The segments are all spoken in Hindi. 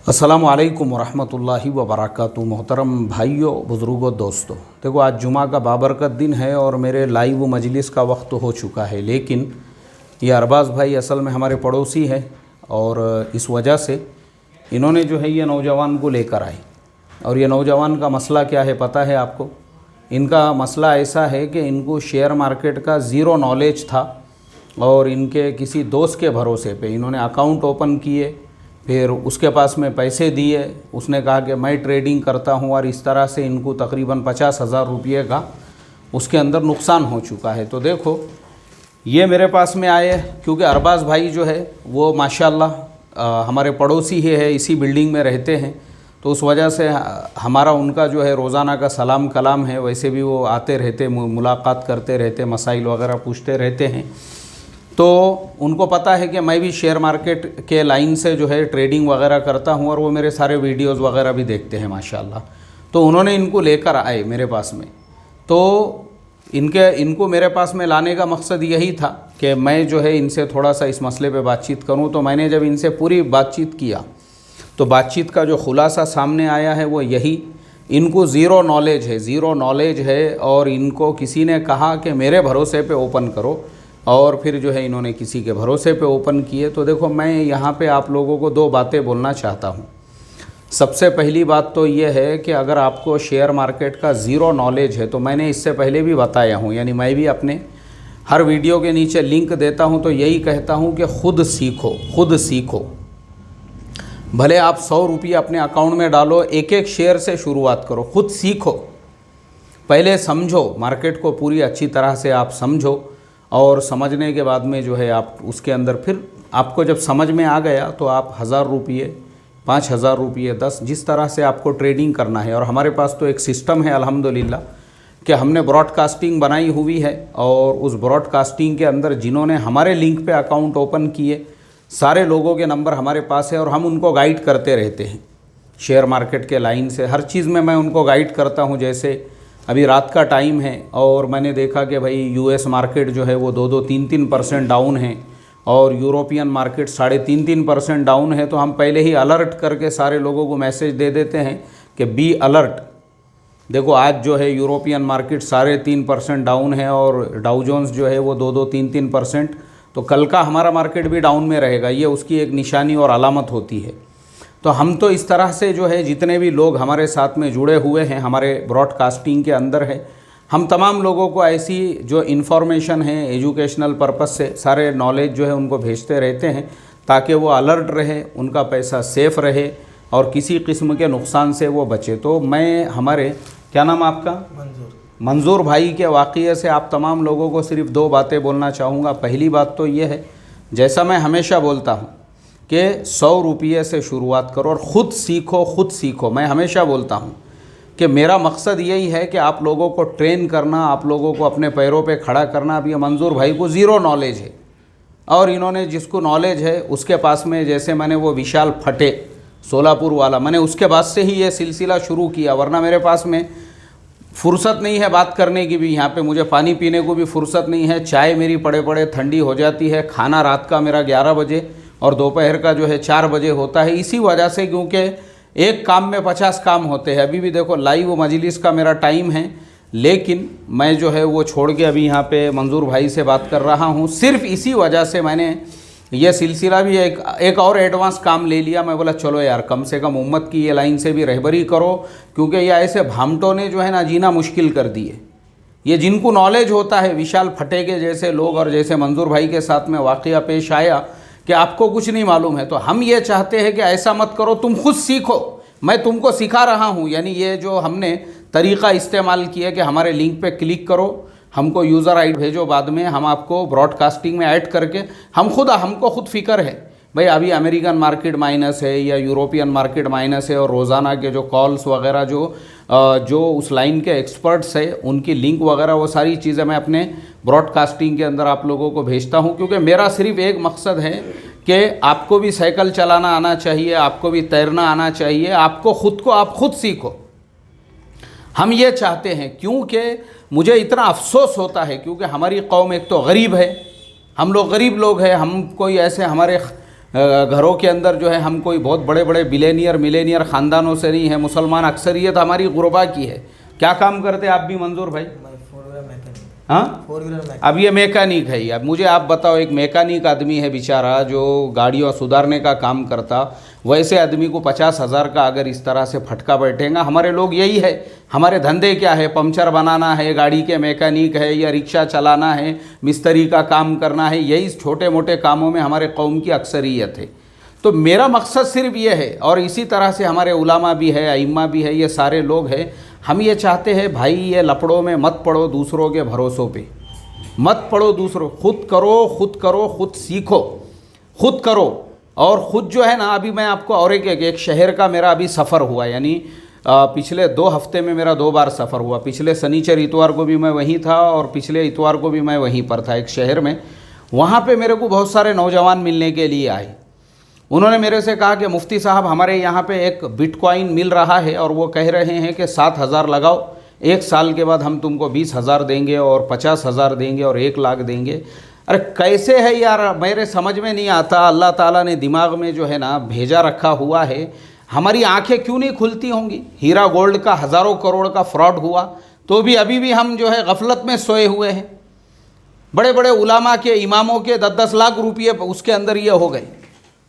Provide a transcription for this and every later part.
अस्सलामु अलैकुम वरहमतुल्लाहि वबरकातुहू। मोहतरम भाइयों, बुज़ुर्गों, दोस्तों, देखो आज जुमा का बाबरकत दिन है और मेरे लाइव मजलिस का वक्त हो चुका है, लेकिन ये अरबाज़ भाई असल में हमारे पड़ोसी है और इस वजह से इन्होंने जो है ये नौजवान को लेकर आए। और ये नौजवान का मसला क्या है पता है आपको? इनका मसला ऐसा है कि इनको शेयर मार्केट का ज़ीरो नॉलेज था और इनके किसी दोस्त के भरोसे पे इन्होंने अकाउंट ओपन किए, फिर उसके पास में पैसे दिए। उसने कहा कि मैं ट्रेडिंग करता हूं और इस तरह से इनको तकरीबन 50,000 रुपये का उसके अंदर नुकसान हो चुका है। तो देखो ये मेरे पास में आए क्योंकि अरबाज़ भाई जो है वो माशाल्लाह हमारे पड़ोसी ही है, इसी बिल्डिंग में रहते हैं, तो उस वजह से हमारा उनका जो है रोज़ाना का सलाम कलाम है। वैसे भी वो आते रहते, मुलाकात करते रहते, मसाइल वगैरह पूछते रहते हैं। तो उनको पता है कि मैं भी शेयर मार्केट के लाइन से जो है ट्रेडिंग वगैरह करता हूं और वो मेरे सारे वीडियोस वगैरह भी देखते हैं माशाल्लाह। तो उन्होंने इनको लेकर आए मेरे पास में। तो इनको मेरे पास में लाने का मकसद यही था कि मैं जो है इनसे थोड़ा सा इस मसले पे बातचीत करूं। तो मैंने जब इनसे पूरी बातचीत किया तो बातचीत का जो खुलासा सामने आया है वो यही, इनको ज़ीरो नॉलेज है और इनको किसी ने कहा कि मेरे भरोसे पे ओपन करो और फिर जो है इन्होंने किसी के भरोसे पे ओपन किए। तो देखो मैं यहाँ पे आप लोगों को दो बातें बोलना चाहता हूँ। सबसे पहली बात तो ये है कि अगर आपको शेयर मार्केट का ज़ीरो नॉलेज है, तो मैंने इससे पहले भी बताया हूँ, यानी मैं भी अपने हर वीडियो के नीचे लिंक देता हूँ तो यही कहता हूँ कि खुद सीखो। भले आप 100 रुपये अपने अकाउंट में डालो, एक एक शेयर से शुरुआत करो, खुद सीखो, पहले समझो, मार्केट को पूरी अच्छी तरह से आप समझो और समझने के बाद में जो है आप उसके अंदर फिर आपको जब समझ में आ गया तो आप 1000 रुपये, 5000 रुपये, 10, जिस तरह से आपको ट्रेडिंग करना है। और हमारे पास तो एक सिस्टम है अल्हम्दुलिल्लाह कि हमने ब्रॉडकास्टिंग बनाई हुई है और उस ब्रॉडकास्टिंग के अंदर जिन्होंने हमारे लिंक पे अकाउंट ओपन किए सारे लोगों के नंबर हमारे पास है और हम उनको गाइड करते रहते हैं शेयर मार्केट के लाइन से। हर चीज़ में मैं उनको गाइड करता हूँ। जैसे अभी रात का टाइम है और मैंने देखा कि भाई यूएस मार्केट जो है वो 2-3% डाउन है और यूरोपियन मार्केट 3.5% डाउन है। तो हम पहले ही अलर्ट करके सारे लोगों को मैसेज दे देते हैं कि बी अलर्ट। देखो आज जो है यूरोपियन मार्केट 3.5% डाउन है और डाउ जोन्स जो है वो 2-3%, तो कल का हमारा मार्केट भी डाउन में रहेगा। ये उसकी एक निशानी और अलामत होती है। तो हम तो इस तरह से जो है जितने भी लोग हमारे साथ में जुड़े हुए हैं हमारे ब्रॉडकास्टिंग के अंदर है, हम तमाम लोगों को ऐसी जो इन्फॉर्मेशन है एजुकेशनल पर्पस से सारे नॉलेज जो है उनको भेजते रहते हैं ताकि वो अलर्ट रहे, उनका पैसा सेफ़ रहे और किसी किस्म के नुकसान से वो बचे। तो मैं हमारे क्या नाम आपका? मंजूर भाई के वाक़ये से आप तमाम लोगों को सिर्फ दो बातें बोलना चाहूँगा। पहली बात तो ये है, जैसा मैं हमेशा बोलता हूँ कि 100 रुपये से शुरुआत करो और ख़ुद सीखो। मैं हमेशा बोलता हूँ कि मेरा मकसद यही है कि आप लोगों को ट्रेन करना, आप लोगों को अपने पैरों पे खड़ा करना। अब ये मंजूर भाई को ज़ीरो नॉलेज है और इन्होंने जिसको नॉलेज है उसके पास में, जैसे मैंने वो विशाल फटे सोलापुर वाला, मैंने उसके बाद से ही ये सिलसिला शुरू किया, वरना मेरे पास में फ़ुर्सत नहीं है बात करने की भी। यहाँ पे मुझे पानी पीने को भी फ़ुर्सत नहीं है, चाय मेरी पड़े ठंडी हो जाती है, खाना रात का मेरा 11 बजे और दोपहर का जो है 4 बजे होता है। इसी वजह से, क्योंकि एक काम में 50 काम होते हैं। अभी भी देखो लाइव मजलिस का मेरा टाइम है, लेकिन मैं जो है वो छोड़ के अभी यहाँ पे मंजूर भाई से बात कर रहा हूँ। सिर्फ इसी वजह से मैंने ये सिलसिला भी एक और एडवांस काम ले लिया। मैं बोला चलो यार, कम से कम उम्मत की ये लाइन से भी रहबरी करो, क्योंकि ये ऐसे भामटों ने जो है ना जीना मुश्किल कर दिए। ये जिनको नॉलेज होता है, विशाल फटे के जैसे लोग और जैसे मंजूर भाई के साथ में वाक़या पेश आया कि आपको कुछ नहीं मालूम है, तो हम ये चाहते हैं कि ऐसा मत करो, तुम खुद सीखो, मैं तुमको सिखा रहा हूँ। यानी ये जो हमने तरीक़ा इस्तेमाल किया कि हमारे लिंक पे क्लिक करो, हमको यूज़र आईडी भेजो, बाद में हम आपको ब्रॉडकास्टिंग में ऐड करके हमको खुद फ़िक्र है भाई अभी अमेरिकन मार्केट माइनस है या यूरोपियन मार्केट माइनस है, और रोज़ाना के जो कॉल्स वगैरह जो उस लाइन के एक्सपर्ट्स है उनकी लिंक वगैरह वो सारी चीज़ें मैं अपने ब्रॉडकास्टिंग के अंदर आप लोगों को भेजता हूं। क्योंकि मेरा सिर्फ एक मकसद है कि आपको भी साइकिल चलाना आना चाहिए, आपको भी तैरना आना चाहिए, आपको आप खुद सीखो। हम ये चाहते हैं, क्योंकि मुझे इतना अफसोस होता है क्योंकि हमारी कौम एक तो गरीब है, हम लोग गरीब लोग हैं, हम कोई ऐसे हमारे घरों के अंदर जो है हम कोई बहुत बड़े बड़े बिलेनियर मिलेनियर ख़ानदानों से नहीं है, मुसलमान अक्सरियत हमारी गुरबा की है। क्या काम करते हैं आप भी मंजूर भाई? हाँ, अब ये मैकेनिक है। अब मुझे आप बताओ, एक मैकेनिक आदमी है बेचारा जो गाड़ियों सुधारने का काम करता, वैसे आदमी को 50,000 का अगर इस तरह से फटका बैठेगा। हमारे लोग यही है, हमारे धंधे क्या है, पंचर बनाना है, गाड़ी के मैकेनिक है, या रिक्शा चलाना है, मिस्त्री का काम करना है, यही छोटे मोटे कामों में हमारे कौम की अक्सरियत है। तो मेरा मकसद सिर्फ ये है, और इसी तरह से हमारे उलामा भी है, अइम्मा भी है, ये सारे लोग हैं। हम ये चाहते हैं भाई, ये लपड़ों में मत पड़ो, दूसरों के भरोसों पे मत पड़ो, दूसरों, खुद करो, खुद सीखो, खुद करो। और ख़ुद जो है ना, अभी मैं आपको और एक शहर का मेरा अभी सफ़र हुआ, यानी पिछले 2 हफ्ते में मेरा 2 बार सफ़र हुआ। पिछले शनिचर इतवार को भी मैं वहीं था, और पिछले इतवार को भी मैं वहीं पर था एक शहर में। वहाँ पे मेरे को बहुत सारे नौजवान मिलने के लिए आए। उन्होंने मेरे से कहा कि मुफ्ती साहब, हमारे यहाँ पे एक बिटकॉइन मिल रहा है और वो कह रहे हैं कि 7,000 लगाओ, 1 साल के बाद हम तुमको 20,000 देंगे और 50,000 देंगे और 1 लाख देंगे। अरे कैसे है यार, मेरे समझ में नहीं आता। अल्लाह ताला ने दिमाग में जो है ना भेजा रखा हुआ है, हमारी आंखें क्यों नहीं खुलती होंगी? हीरा गोल्ड का हज़ारों करोड़ का फ्रॉड हुआ तो भी अभी भी हम जो है गफलत में सोए हुए हैं। बड़े बड़े उलामा के, इमामों के 10-10 लाख रुपये उसके अंदर ये हो गए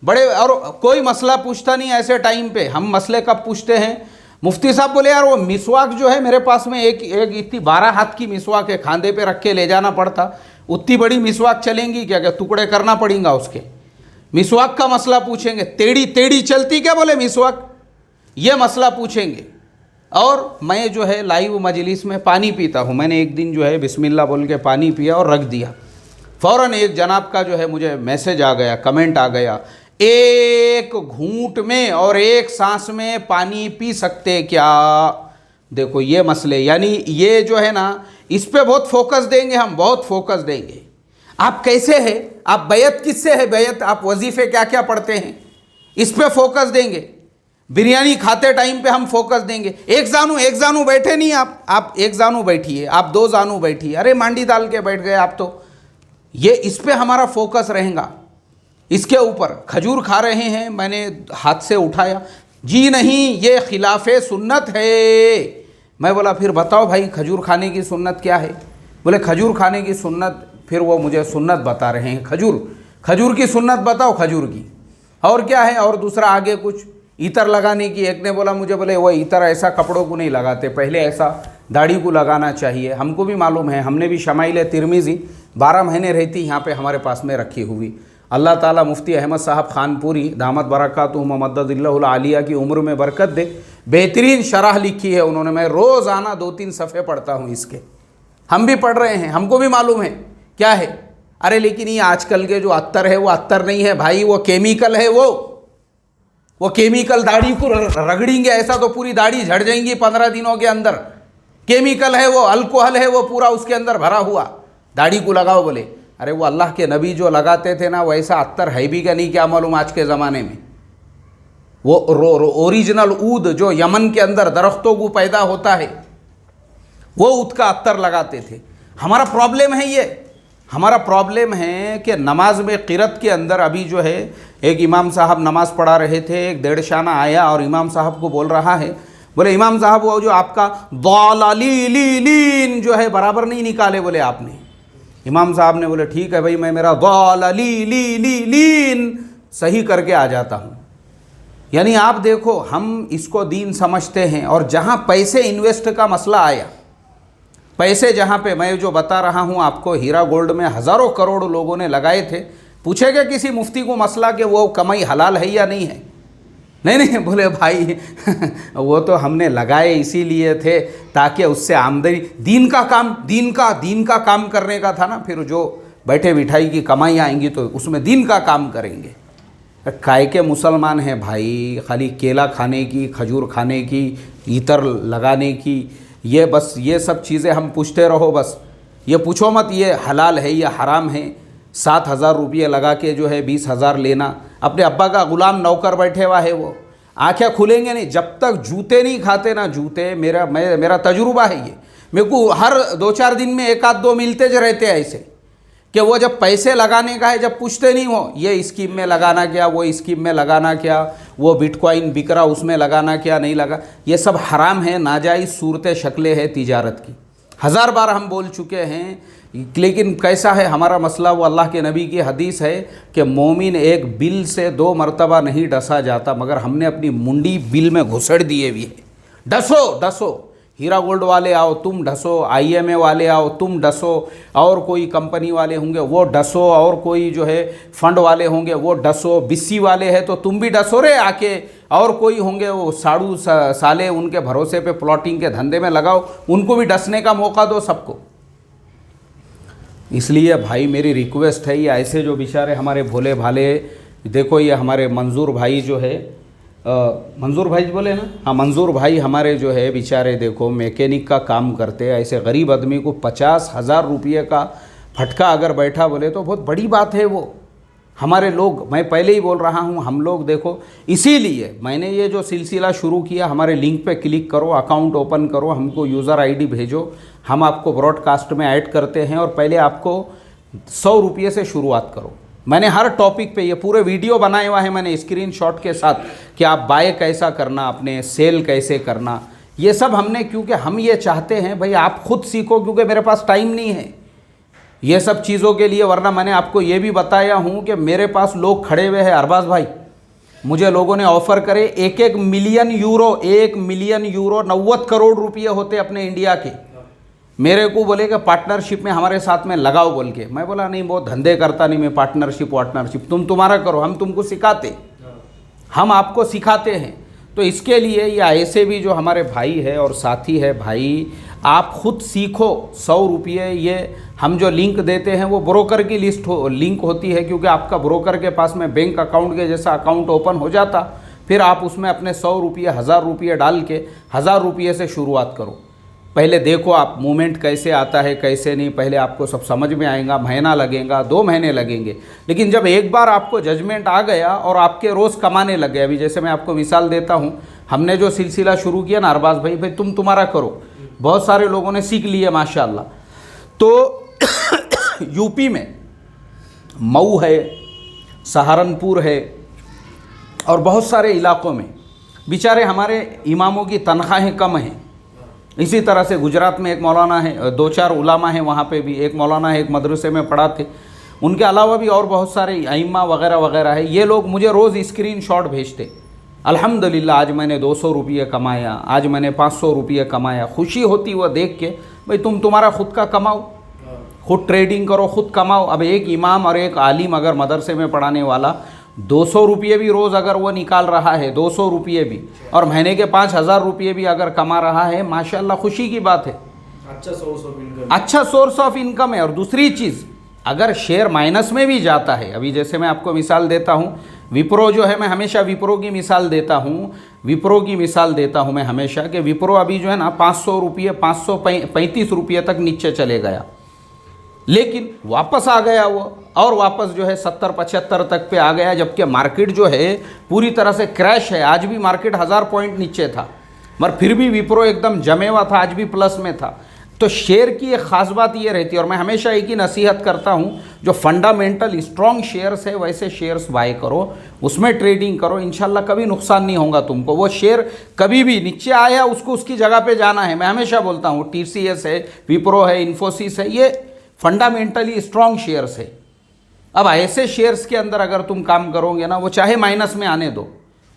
बड़े, और कोई मसला पूछता नहीं ऐसे टाइम पे। हम मसले कब पूछते हैं? मुफ्ती साहब बोले यार वो मिसवाक जो है मेरे पास में एक इतनी 12 हाथ की मिसवाक है, खांधे पे रख के ले जाना पड़ता। उतनी बड़ी मिसवाक चलेंगी क्या? क्या टुकड़े करना पड़ेगा उसके? मिसवाक का मसला पूछेंगे, टेढ़ी चलती क्या बोले मिसवाक, ये मसला पूछेंगे। और मैं जो है लाइव मजलिस में पानी पीता हूँ। मैंने एक दिन जो है बिस्मिल्लाह बोल के पानी पिया और रख दिया। फ़ौरन एक जनाब का जो है मुझे मैसेज आ गया, कमेंट आ गया, 1 घूंट में और 1 सांस में पानी पी सकते क्या? देखो ये मसले, यानी ये जो है ना, इस पे बहुत फोकस देंगे हम, बहुत फोकस देंगे। आप कैसे हैं, आप बैत किससे है, बैत आप वजीफ़े क्या क्या पढ़ते हैं, इस पे फोकस देंगे। बिरयानी खाते टाइम पे हम फोकस देंगे। एक जानू बैठे नहीं आप 1 जानू बैठिए, आप 2 जानू बैठिए, अरे मांडी डाल के बैठ गए आप तो। ये इस पे हमारा फोकस रहेगा। इसके ऊपर खजूर खा रहे हैं, मैंने हाथ से उठाया, जी नहीं ये खिलाफे सुन्नत है। मैं बोला फिर बताओ भाई खजूर खाने की सुन्नत क्या है? बोले खजूर खाने की सुन्नत, फिर वो मुझे सुन्नत बता रहे हैं, खजूर की सुन्नत बताओ, खजूर की। और क्या है? और दूसरा आगे कुछ इतर लगाने की। एक ने बोला मुझे, बोले वो इतर ऐसा कपड़ों को नहीं लगाते, पहले ऐसा दाढ़ी को लगाना चाहिए। हमको भी मालूम है, हमने भी शमाइल तिरमिज़ी 12 महीने रहती यहाँ पे हमारे पास में रखी हुई। अल्लाह ताला मुफ्ती अहमद साहब खानपुरी दामत बरकातुहुम मद्ददिल्लाहुल आलिया की उम्र में बरकत दे, बेहतरीन शरह लिखी है उन्होंने। मैं रोज़ाना 2-3 सफ़े पढ़ता हूँ इसके। हम भी पढ़ रहे हैं, हमको भी मालूम है क्या है। अरे लेकिन ये आजकल के जो अत्तर है वो अत्तर नहीं है भाई, वो केमिकल है। वो केमिकल दाढ़ी को रगड़ेंगे ऐसा तो पूरी दाढ़ी झड़ जाएंगी 15 दिनों के अंदर। केमिकल है वो, अल्कोहल है वो पूरा उसके अंदर भरा हुआ। दाढ़ी को लगाओ बोले, अरे वो अल्लाह के नबी जो लगाते थे ना, वैसा अत्तर है भी क्या नहीं, क्या मालूम आज के ज़माने में। वो ओरिजिनल ऊद जो यमन के अंदर दरख्तों को पैदा होता है, वो ऊद का अत्तर लगाते थे। हमारा प्रॉब्लम है ये, हमारा प्रॉब्लम है कि नमाज में क़िरत के अंदर अभी जो है एक इमाम साहब नमाज़ पढ़ा रहे थे, एक डेढ़शाना आया और इमाम साहब को बोल रहा है, बोले इमाम साहब वो जो आपका दालीलीन जो है बराबर नहीं निकाले बोले आपने। इमाम साहब ने बोले ठीक है भाई, मैं मेरा दालीलीन सही करके आ जाता हूँ। यानी आप देखो, हम इसको दीन समझते हैं। और जहाँ पैसे इन्वेस्ट का मसला आया, पैसे जहाँ पे मैं जो बता रहा हूँ आपको, हीरा गोल्ड में हज़ारों करोड़ लोगों ने लगाए थे। पूछेगा किसी मुफ्ती को मसला कि वो कमाई हलाल है या नहीं है? नहीं बोले भाई वो तो हमने लगाए इसीलिए थे ताकि उससे आमदनी, दीन का काम करने का था ना। फिर जो बैठे बिठाई की कमाई आएंगी तो उसमें दीन का काम करेंगे। काय के मुसलमान हैं भाई, खाली केला खाने की, खजूर खाने की, इतर लगाने की, ये बस ये सब चीज़ें हम पूछते रहो। बस ये पूछो मत ये हलाल है या हराम है। 7,000 रुपये लगा के जो है 20,000 लेना। अपने अब्बा का ग़ुलाम नौकर बैठे हुआ है, वो आँखें खुलेंगे नहीं जब तक जूते नहीं खाते ना। जूते मेरा तजुर्बा है ये, मेरे को हर 2-4 दिन में 1-2 मिलते जो रहते हैं ऐसे। कि वो जब पैसे लगाने का है, जब पूछते नहीं हो ये स्कीम में लगाना क्या, वो स्कीम में लगाना क्या, वो बिटकॉइन बिक रहा उसमें लगाना क्या, नहीं लगा, ये सब हराम है, नाजायज़ सूरत शक्लें है तिजारत की। 1000 बार हम बोल चुके हैं। लेकिन कैसा है हमारा मसला, वो अल्लाह के नबी की हदीस है कि मोमिन एक बिल से 2 मरतबा नहीं डसा जाता, मगर हमने अपनी मुंडी बिल में घुसड़ दिए हुई है। डसो डसो, हीरा गोल्ड वाले आओ तुम डसो, IMA वाले आओ तुम डसो, और कोई कंपनी वाले होंगे वो डसो, और कोई जो है फंड वाले होंगे वो डसो, बिस्सी वाले हैं तो तुम भी डसो रे आके, और कोई होंगे वो साड़ू साले, उनके भरोसे पे प्लॉटिंग के धंधे में लगाओ, उनको भी डसने का मौका दो सबको। इसलिए भाई मेरी रिक्वेस्ट है, ये ऐसे जो बेचारे हमारे भोले भाले, देखो ये हमारे मंजूर भाई जो है, मंजूर भाई बोले ना, हाँ मंजूर भाई हमारे जो है बेचारे, देखो मैकेनिक का काम करते हैं, ऐसे गरीब आदमी को 50,000 रुपये का फटका अगर बैठा बोले तो बहुत बड़ी बात है वो। हमारे लोग, मैं पहले ही बोल रहा हूँ, हम लोग देखो, इसीलिए मैंने ये जो सिलसिला शुरू किया, हमारे लिंक पे क्लिक करो, अकाउंट ओपन करो, हमको यूज़र ID भेजो, हम आपको ब्रॉडकास्ट में ऐड करते हैं, और पहले आपको 100 रुपये से शुरुआत करो। मैंने हर टॉपिक पे ये पूरे वीडियो बनाए हुआ है मैंने स्क्रीनशॉट के साथ, कि आप बाय कैसा करना, अपने सेल कैसे करना, ये सब हमने, क्योंकि हम ये चाहते हैं भाई आप खुद सीखो, क्योंकि मेरे पास टाइम नहीं है ये सब चीज़ों के लिए। वरना मैंने आपको ये भी बताया हूँ कि मेरे पास लोग खड़े हुए हैं, अरबाज भाई मुझे लोगों ने ऑफ़र करे 1 million euro, 1 million euro 90 crore रुपये होते अपने इंडिया के, मेरे को बोले कि पार्टनरशिप में हमारे साथ में लगाओ बोल के। मैं बोला नहीं, बहुत धंधे करता नहीं मैं, पार्टनरशिप तुम तुम्हारा करो, हम तुमको सिखाते, हम आपको सिखाते हैं। तो इसके लिए ये ऐसे भी जो हमारे भाई है और साथी है, भाई आप खुद सीखो। 100 रुपये ये हम जो लिंक देते हैं वो ब्रोकर की लिंक होती है, क्योंकि आपका ब्रोकर के पास में बैंक अकाउंट के जैसा अकाउंट ओपन हो जाता, फिर आप उसमें अपने 100 रुपये 1000 रुपये डाल के 1000 रुपये से शुरुआत करो। पहले देखो आप मूवमेंट कैसे आता है कैसे नहीं, पहले आपको सब समझ में आएगा, महीना लगेगा, 2 महीने लगेंगे, लेकिन जब एक बार आपको जजमेंट आ गया और आपके रोज़ कमाने लग गए। अभी जैसे मैं आपको मिसाल देता हूँ, हमने जो सिलसिला शुरू किया ना अरबाज भाई तुम तुम्हारा करो, बहुत सारे लोगों ने सीख लिए माशाल्लाह। तो यूपी में मऊ है, सहारनपुर है, और बहुत सारे इलाक़ों में बेचारे हमारे इमामों की तनख्वाहें कम हैं। इसी तरह से गुजरात में एक मौलाना है, 2-4 उलामा हैं वहाँ पे भी, एक मौलाना है, एक मदरसे में पढ़ाते, उनके अलावा भी और बहुत सारे अइम्मा वगैरह वगैरह है। ये लोग मुझे रोज़ स्क्रीनशॉट भेजते, अल्हम्दुलिल्लाह आज मैंने 200 रुपये कमाया, आज मैंने 500 रुपये कमाया। खुशी होती वो देख के, भाई तुम तुम्हारा खुद का कमाओ, खुद ट्रेडिंग करो, खुद कमाओ। अब एक इमाम और एक आलिम अगर मदरसे में पढ़ाने वाला 200 रुपये भी रोज़ अगर वो निकाल रहा है, 200 रुपये भी, और महीने के 5000 रुपये भी अगर कमा रहा है, माशाल्लाह खुशी की बात है, अच्छा सोर्स ऑफ इनकम है। और दूसरी चीज़, अगर शेयर माइनस में भी जाता है, अभी जैसे मैं आपको मिसाल देता हूँ, विप्रो जो है, मैं हमेशा विप्रो की मिसाल देता हूँ, मैं हमेशा कि विप्रो अभी जो है ना 500 रुपये 535 रुपये तक नीचे चले गया, लेकिन वापस आ गया वो, और वापस जो है 70-75 तक पे आ गया, जबकि मार्केट जो है पूरी तरह से क्रैश है। आज भी मार्केट 1000 पॉइंट नीचे था, मगर फिर भी विप्रो एकदम जमे हुआ था, आज भी प्लस में था। तो शेयर की एक ख़ास बात ये रहती है, और मैं हमेशा एक ही नसीहत करता हूँ, जो फंडामेंटल स्ट्रॉन्ग शेयर्स है वैसे शेयर्स बाय करो, उसमें ट्रेडिंग करो, इंशाल्लाह कभी नुकसान नहीं होगा तुमको। वो शेयर कभी भी नीचे आया उसको उसकी जगह पे जाना है। मैं हमेशा बोलता हूँ, TCS है, विप्रो है, इन्फोसिस है, ये फंडामेंटली स्ट्रॉन्ग शेयर्स है। अब ऐसे शेयर्स के अंदर अगर तुम काम करोगे ना, वो चाहे माइनस में आने दो,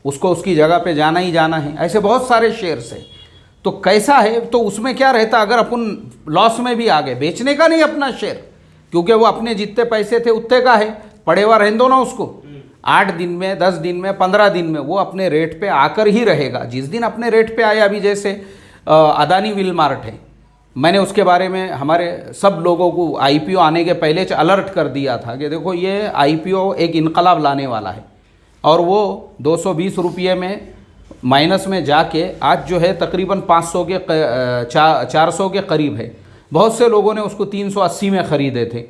उसको उसकी जगह पे जाना ही जाना है। ऐसे बहुत सारे शेयर्स हैं। तो कैसा है, तो उसमें क्या रहता, अगर अपन लॉस में भी आ गए, बेचने का नहीं अपना शेयर, क्योंकि वो अपने जितने पैसे थे उतने का है, पड़े हुआ रहने दो ना उसको। 8 दिन में, 10 दिन में, 15 दिन में वो अपने रेट पे आकर ही रहेगा। जिस दिन अपने रेट पे आया, अभी जैसे अदानी विलमार्ट है, मैंने उसके बारे में हमारे सब लोगों को IPO आने के पहले अलर्ट कर दिया था कि देखो ये IPO एक इनकलाब लाने वाला है, और वो 220 रुपये में माइनस में जाके आज जो है तकरीबन 500 के 400 के करीब है। बहुत से लोगों ने उसको 380 में ख़रीदे थे,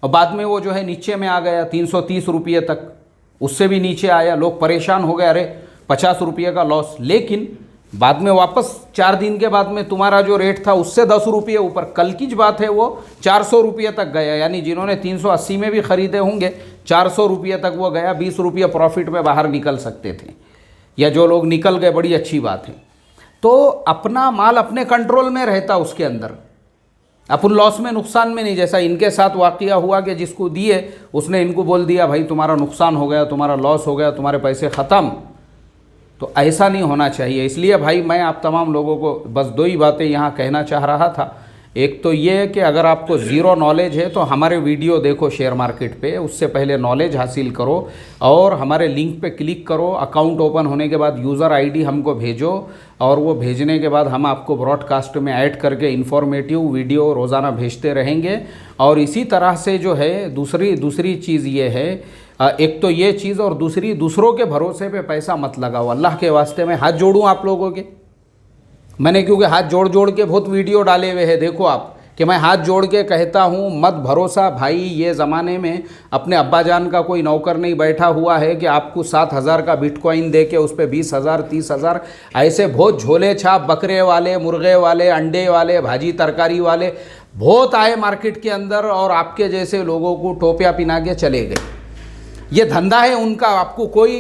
और बाद में वो जो है नीचे में आ गया 330 रुपये तक, उससे भी नीचे आया, लोग परेशान हो गए, अरे 50 रुपये का लॉस। लेकिन बाद में वापस 4 दिन के बाद में तुम्हारा जो रेट था उससे 10 रुपये ऊपर, कल की जो बात है वो 400 रुपये तक गया, यानी जिन्होंने 380 में भी ख़रीदे होंगे 400 रुपये तक वो गया, 20 रुपये प्रॉफिट में बाहर निकल सकते थे, या जो लोग निकल गए बड़ी अच्छी बात है। तो अपना माल अपने कंट्रोल में रहता, उसके अंदर अपन लॉस में नुकसान में नहीं। जैसा इनके साथ वाक़या हुआ कि जिसको दिए उसने इनको बोल दिया भाई तुम्हारा नुकसान हो गया, तुम्हारा लॉस हो गया, तुम्हारे पैसे ख़त्म। तो ऐसा नहीं होना चाहिए। इसलिए भाई मैं आप तमाम लोगों को बस 2 ही बातें यहाँ कहना चाह रहा था। एक तो ये है कि अगर आपको ज़ीरो नॉलेज है तो हमारे वीडियो देखो शेयर मार्केट पे, उससे पहले नॉलेज हासिल करो और हमारे लिंक पे क्लिक करो। अकाउंट ओपन होने के बाद यूज़र आईडी हमको भेजो और वो भेजने के बाद हम आपको ब्रॉडकास्ट में ऐड करके इन्फॉर्मेटिव वीडियो रोज़ाना भेजते रहेंगे। और इसी तरह से जो है दूसरी चीज़ ये है, एक तो ये चीज़, और दूसरी दूसरों के भरोसे पे पैसा मत लगाओ। अल्लाह के वास्ते मैं हाथ जोड़ूँ आप लोगों के, मैंने क्योंकि हाथ जोड़ के बहुत वीडियो डाले हुए हैं, देखो आप, कि मैं हाथ जोड़ के कहता हूँ मत भरोसा भाई। ये ज़माने में अपने अब्बा जान का कोई नौकर नहीं बैठा हुआ है कि आपको 7,000 का बिटकॉइन दे के उस पर 20,000 30,000 ऐसे बहुत झोले छाप बकरे वाले, मुर्गे वाले, अंडे वाले, भाजी तरकारी वाले बहुत आए मार्केट के अंदर और आपके जैसे लोगों को टोपियाँ पिना के चले गए। ये धंधा है उनका, आपको कोई,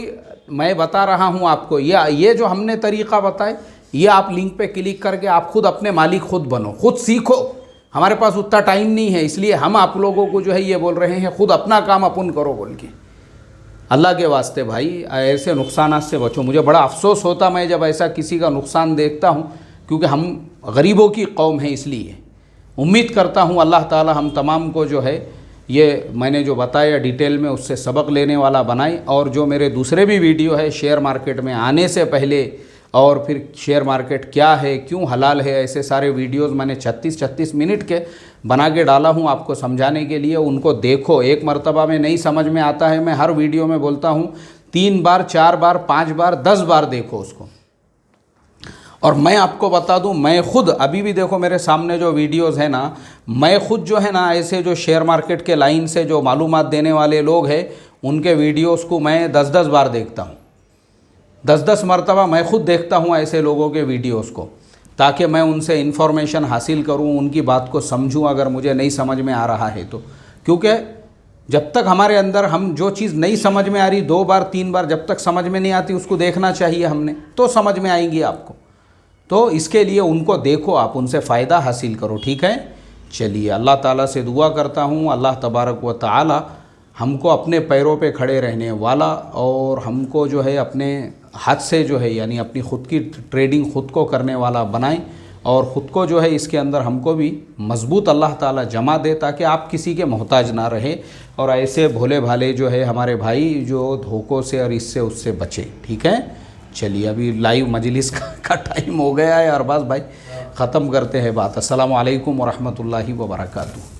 मैं बता रहा हूँ आपको, ये जो हमने तरीक़ा बताए, ये आप लिंक पे क्लिक करके आप खुद अपने मालिक खुद बनो, खुद सीखो। हमारे पास उतना टाइम नहीं है, इसलिए हम आप लोगों को जो है ये बोल रहे हैं खुद अपना काम अपन करो बोल के। अल्लाह के वास्ते भाई ऐसे नुकसान से बचो। मुझे बड़ा अफसोस होता मैं जब ऐसा किसी का नुकसान देखता हूँ, क्योंकि हम गरीबों की कौम है। इसलिए उम्मीद करता हूँ अल्लाह ताला हम तमाम को जो है ये मैंने जो बताया डिटेल में उससे सबक लेने वाला बनाए। और जो मेरे दूसरे भी वीडियो है शेयर मार्केट में आने से पहले और फिर शेयर मार्केट क्या है, क्यों हलाल है, ऐसे सारे वीडियोस मैंने 36 मिनट के बना के डाला हूँ आपको समझाने के लिए। उनको देखो, एक मर्तबा में नहीं समझ में आता है, मैं हर वीडियो में बोलता हूँ 3 बार 4 बार 5 बार 10 बार देखो उसको। और मैं आपको बता दूं, मैं खुद अभी भी देखो मेरे सामने जो वीडियोस है ना, मैं खुद जो है ना ऐसे जो शेयर मार्केट के लाइन से जो मालूमात देने वाले लोग हैं उनके वीडियोस को मैं 10-10 बार देखता हूँ, 10-10 मरतबा मैं खुद देखता हूँ ऐसे लोगों के वीडियोस को, ताकि मैं उनसे इन्फॉर्मेशन हासिल करूँ, उनकी बात को समझूँ अगर मुझे नहीं समझ में आ रहा है तो। क्योंकि जब तक हमारे अंदर हम जो चीज़ नहीं समझ में आ रही 2 बार 3 बार जब तक समझ में नहीं आती उसको देखना चाहिए हमने, तो समझ में आएंगी आपको। तो इसके लिए उनको देखो, आप उनसे फ़ायदा हासिल करो, ठीक है। चलिए अल्लाह ताला से दुआ करता हूँ अल्लाह तबारक व ताला हमको अपने पैरों पे खड़े रहने वाला और हमको जो है अपने हाथ से जो है यानी अपनी ख़ुद की ट्रेडिंग ख़ुद को करने वाला बनाए और ख़ुद को जो है इसके अंदर हमको भी मज़बूत अल्लाह ताला जमा दे, ताकि आप किसी के मोहताज ना रहे और ऐसे भोले भाले जो है हमारे भाई जो धोखों से और इससे उससे बचे, ठीक है। चलिए अभी लाइव मजलिस का टाइम हो गया है, अरबाज भाई ख़त्म करते हैं बात। अस्सलामु अलैकुम व रहमतुल्लाहि व बरकातुहू।